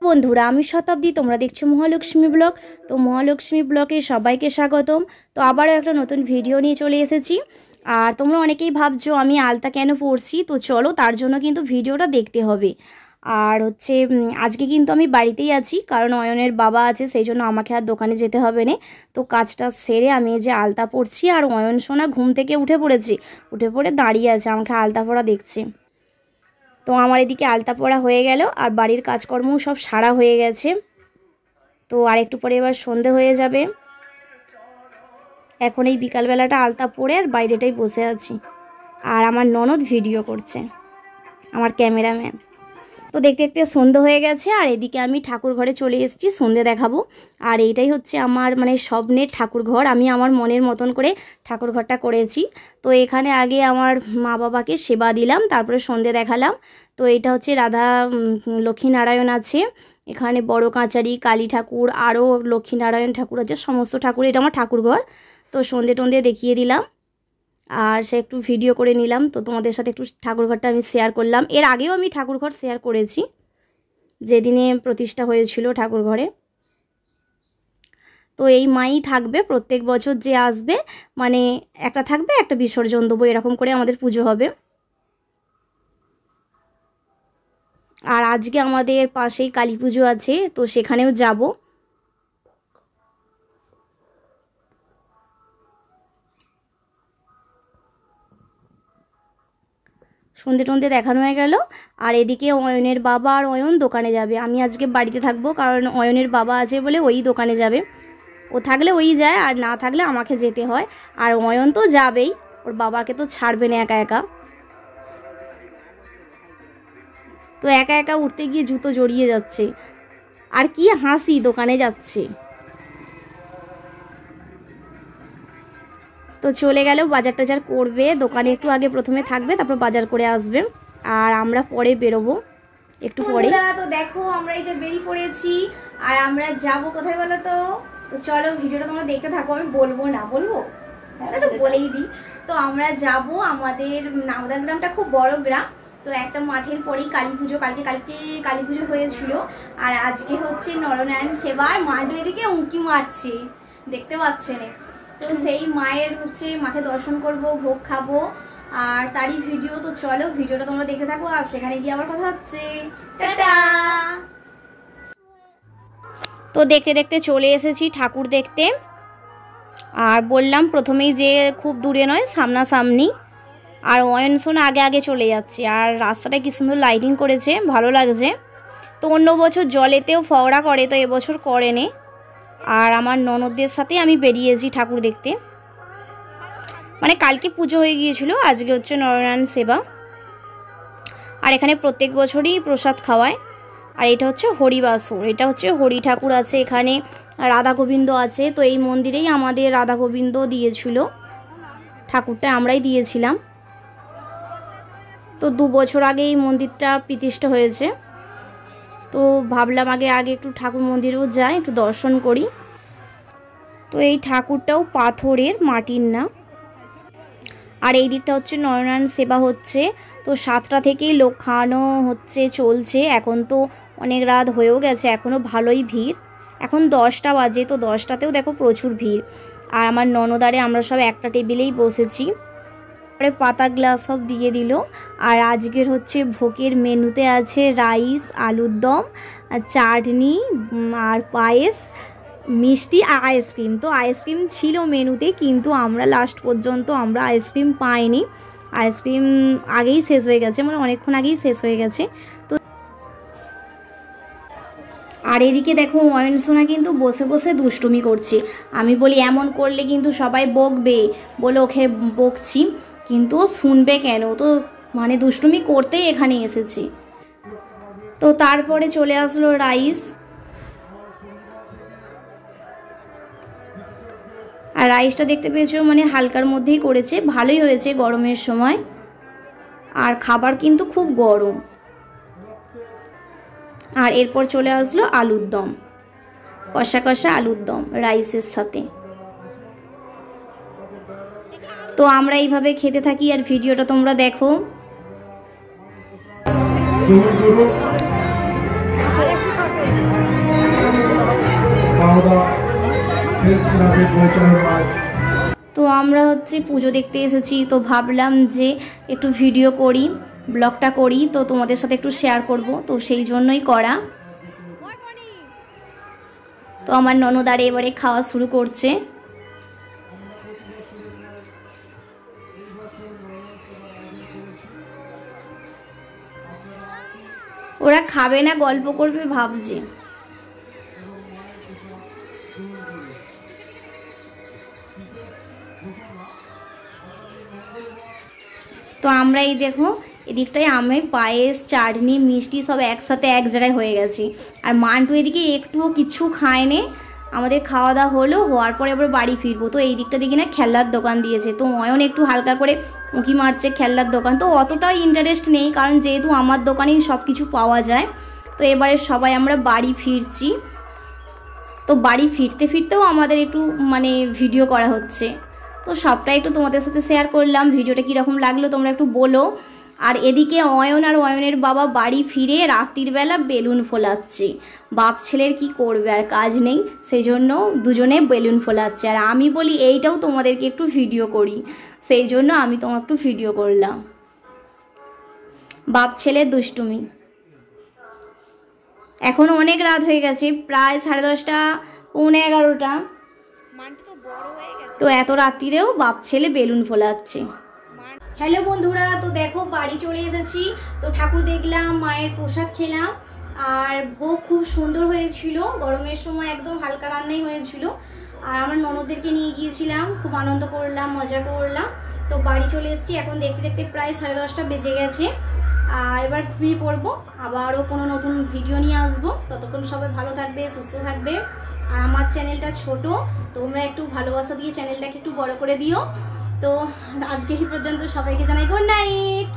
বন্ধুরা, আমি শতাব্দী, তোমরা দেখছো মহালক্ষ্মী ব্লগ। তো মহালক্ষ্মী ব্লগে সবাইকে স্বাগতম। তো আবারও একটা নতুন ভিডিও নিয়ে চলে এসেছি। আর তোমরা অনেকেই ভাবছো আমি আলতা কেন পরছি, তো চলো তার জন্য কিন্তু ভিডিওটা দেখতে হবে। আর হচ্ছে আজকে কিন্তু আমি বাড়িতেই আছি, কারণ অয়নের বাবা আছে, সেই জন্য আমাকে আর দোকানে যেতে হবে না। তো কাজটা সেরে আমি যে আলতা পরছি, আর অয়ন সোনা ঘুম থেকে উঠে পড়ে দাঁড়িয়ে আছে, আমাকে আলতা পরা দেখছে। তো আমার এদিকে আলতা পরা হয়ে গেল, আর বাড়ির কাজকর্মও সব সারা হয়ে গেছে। তো আর একটু পরে এবার সন্ধে হয়ে যাবে। এখন এই বিকালবেলাটা আলতা পরে আর বাইরেটাই বসে আছি। আর আমার ননদ ভিডিও করছে, আমার ক্যামেরাম্যান। তো দেখতে দেখতে সন্ধে হয়ে গেছে, আর এদিকে আমি ঠাকুর ঘরে চলে এসেছি সন্ধে দেখাবো। আর এইটাই হচ্ছে আমার স্বপ্নের ঠাকুর ঘর। আমি আমার মনের মতন করে ঠাকুর ঘরটা করেছি। তো এখানে আগে আমার মা বাবাকে সেবা দিলাম, তারপরে সন্ধে দেখালাম। তো এটা হচ্ছে রাধা লক্ষ্মীনারায়ণ আছে এখানে, বড় কাচারি, কালী ঠাকুর, আরও লক্ষ্মীনারায়ণ ঠাকুর আছে, সমস্ত ঠাকুর। এটা আমার ঠাকুর ঘর। তো সন্ধে টন্ধে দেখিয়ে দিলাম, আর সে একটু ভিডিও করে নিলাম। তো তোমাদের সাথে একটু ঠাকুরঘরটা আমি শেয়ার করলাম। এর আগেও আমি ঠাকুরঘর শেয়ার করেছি, যেদিনে প্রতিষ্ঠা হয়েছিল ঠাকুরঘরে। তো এই মাই থাকবে প্রত্যেক বছর, যে আসবে একটা থাকবে, একটা বিসর্জন দেবো, এরকম করে আমাদের পুজো হবে। আর আজকে আমাদের পাশেই কালী পুজো আছে, তো সেখানেও যাব। সন্ধে টন্ধে দেখানো হয়ে গেল। আর এদিকে অয়নের বাবা আর অয়ন দোকানে যাবে। আমি আজকে বাড়িতে থাকবো, কারণ অয়নের বাবা আছে বলে ওই দোকানে যাবে। ও থাকলে ওই যায়, আর না থাকলে আমাকে যেতে হয়। আর অয়ন তো যাবেই, ওর বাবাকে তো ছাড়বে না একা একা। তো একা একা উঠতে গিয়ে জুতো জড়িয়ে যাচ্ছে, আর কি হাসি, দোকানে যাচ্ছে। তো চলে গেল, বাজার টাজার করবে, দোকানে একটু আগে প্রথমে থাকবে, তারপর বাজার করে আসবে। আর আমরা পরে বেরোবো, একটু পরে। তো দেখো আমরা এই যে বেরিয়ে পড়েছি, আর আমরা যাব কোথায় বলো তো? তো চলো ভিডিওটা তোমরা দেখতে থাকো। আমি বলবো না, বলবো একটু বলেই দিই। তো আমরা যাব, আমাদের নামদা গ্রামটা খুব বড় গ্রাম। তো একটা মাঠের পরেই কালী পুজো, কালকে কালী পুজো হয়েছিল। আর আজকে হচ্ছে নরনারায়ণ সেবা। আর মাঠে এদিকে উঁকি মারছে, দেখতে পাচ্ছেন। তো সেই মায়ের মাকে দর্শন করব, ভোগ খাবো, আর তারই ভিডিও। তো চলো ভিডিওটা তোমরা দেখতে থাকো, আর সেখানে গিয়ে আবার কথা হচ্ছে। টাটা। তো দেখতে দেখতে চলে এসেছি ঠাকুর দেখতে। আর বললাম প্রথমেই যে খুব দূরে নয়, সামনাসামনি। আর অয়ন সোনা আগে আগে চলে যাচ্ছে। আর রাস্তাটা কি সুন্দর লাইটিং করেছে, ভালো লাগছে। তো অন্য বছর জলেতেও ফওয়ারা করে, তো এবছর করেনি। আর আমার ননদদের সাথে আমি বেরিয়েছি ঠাকুর দেখতে। কালকে পুজো হয়ে গিয়েছিল, আজকে হচ্ছে নরনারায়ণ সেবা। আর এখানে প্রত্যেক বছরই প্রসাদ খাওয়ায়। আর এটা হচ্ছে হরিবাসর, এটা হচ্ছে হরি ঠাকুর আছে এখানে, রাধা গোবিন্দ আছে। তো এই মন্দিরেই আমাদের রাধা গোবিন্দ দিয়েছিল, ঠাকুরটা আমরাই দিয়েছিলাম। তো 2 বছর আগে এই মন্দিরটা প্রতিষ্ঠা হয়েছে। তো ভাবলাম আগে একটু ঠাকুর মন্দিরেও যাই, একটু দর্শন করি। তো এই ঠাকুরটাও পাথরের, মাটির না। আর এই দিকটা হচ্ছে নরনারায়ণ সেবা হচ্ছে। তো 7টা থেকেই লোক খাওয়ানো চলছে। এখন তো অনেক রাত হয়েও গেছে, এখনও ভালোই ভিড়। এখন 10টা বাজে, তো 10টাতেও দেখো প্রচুর ভিড়। আর আমার ননদারে আমরা সব একটা টেবিলেই বসেছি। পরে পাতা গ্লাস সব দিয়ে দিল। আর আজকের ভোগের মেনুতে আছে রাইস, আলুর দম, চাটনি, আর পায়েস, মিষ্টি, আর আইসক্রিম। তো আইসক্রিম ছিল মেনুতে, কিন্তু আমরা লাস্ট পর্যন্ত আইসক্রিম পাইনি। আইসক্রিম আগেই শেষ হয়ে গেছে, অনেকক্ষণ আগেই শেষ হয়ে গেছে। তো আর এদিকে দেখো অয়ন সোনা কিন্তু বসে বসে দুষ্টুমি করছে। আমি বলি এমন করলে কিন্তু সবাই বকবে, বলে ওকে বকছি, কিন্তু ও শুনবে কেন? তো দুষ্টুমি করতেই এখানে এসেছে। তো তারপরে চলে আসলো রাইস। আর রাইসটা দেখতে পেয়েছো হালকার মধ্যেই করেছে, ভালোই হয়েছে গরমের সময়। আর খাবার কিন্তু খুব গরম। আর এরপর চলে আসলো আলুর দম, কষা কষা আলুর দম রাইসের সাথে। তো আমরা এইভাবে খেতে থাকি, আর ভিডিওটা তোমরা দেখো। তো আমরা হচ্ছে পুজো দেখতে এসেছি, তো ভাবলাম যে একটু ভিডিও করি, ব্লগটা করি, তো তোমাদের সাথে একটু শেয়ার করব, তো সেই জন্যই করা। তো আমার ননদারে এবারে খাওয়া শুরু করছে। ওরা খাবে না, গল্প করবে ভাবছে। তো আমরা এই দেখো এদিকটায় আমি পায়েস, চাটনি, মিষ্টি সব একসাথে এক জায়গায় হয়ে গেছি। আর মান্টু এদিকে একটুও কিছু খায়নি। আমাদের খাওয়া দাওয়া হলো, হওয়ার পরে আবার বাড়ি ফিরবো। তো এই দিকটা দেখি না খেলনার দোকান দিয়েছে, তো অয়ন একটু হালকা করে উঁকি মারছে খেলনার দোকান। তো অতটাও ইন্টারেস্ট নেই, কারণ যেহেতু আমার দোকানেই সব কিছু পাওয়া যায়। তো এবারে সবাই আমরা বাড়ি ফিরছি। তো বাড়ি ফিরতে ফিরতেও আমাদের একটু মানে ভিডিও করা হচ্ছে, তো সবটাই একটু তোমাদের সাথে শেয়ার করলাম। ভিডিওটা কীরকম লাগলো তোমরা একটু বলো। আর এদিকে অয়ন আর অয়নের বাবা বাড়ি ফিরে রাত্রির বেলা বেলুন ফোলাচ্ছে। বাপ ছেলের কি করবে, আর কাজ নেই, সেই জন্য দুজনে বেলুন ফোলাচ্ছে। আর আমি বলি এইটাও তোমাদেরকে একটু ভিডিও করি, সেই জন্য আমি তোমার একটু ভিডিও করলাম। বাপ ছেলের দুষ্টুমি। এখন অনেক রাত হয়ে গেছে, প্রায় 10:30, 11:30। তো এত রাত্রিরেও বাপ ছেলে বেলুন ফোলাচ্ছে। হ্যালো বন্ধুরা, তো দেখো বাড়ি চলে এসেছি। তো ঠাকুর দেখলাম, মায়ের প্রসাদ খেলাম, আর ভোগ খুব সুন্দর হয়েছিল। গরমের সময় একদম হালকা রান্নাই হয়েছিল। আর আমার ননদদেরকে নিয়ে গিয়েছিলাম, খুব আনন্দ করলাম, মজা করলাম। তো বাড়ি চলে এসেছি, এখন দেখতে দেখতে প্রায় 10:30 বেজে গেছে। আর এবার ঘুমিয়ে পড়বো, আবারও কোনো নতুন ভিডিও নিয়ে আসবো। ততক্ষণ সবাই ভালো থাকবে, সুস্থ থাকবে। আর আমার চ্যানেলটা ছোট, তোমরা একটু ভালোবাসা দিয়ে চ্যানেলটাকে একটু বড় করে দিও। তো আজকে এই পর্যন্ত, সবাইকে জানাই গুড নাইট।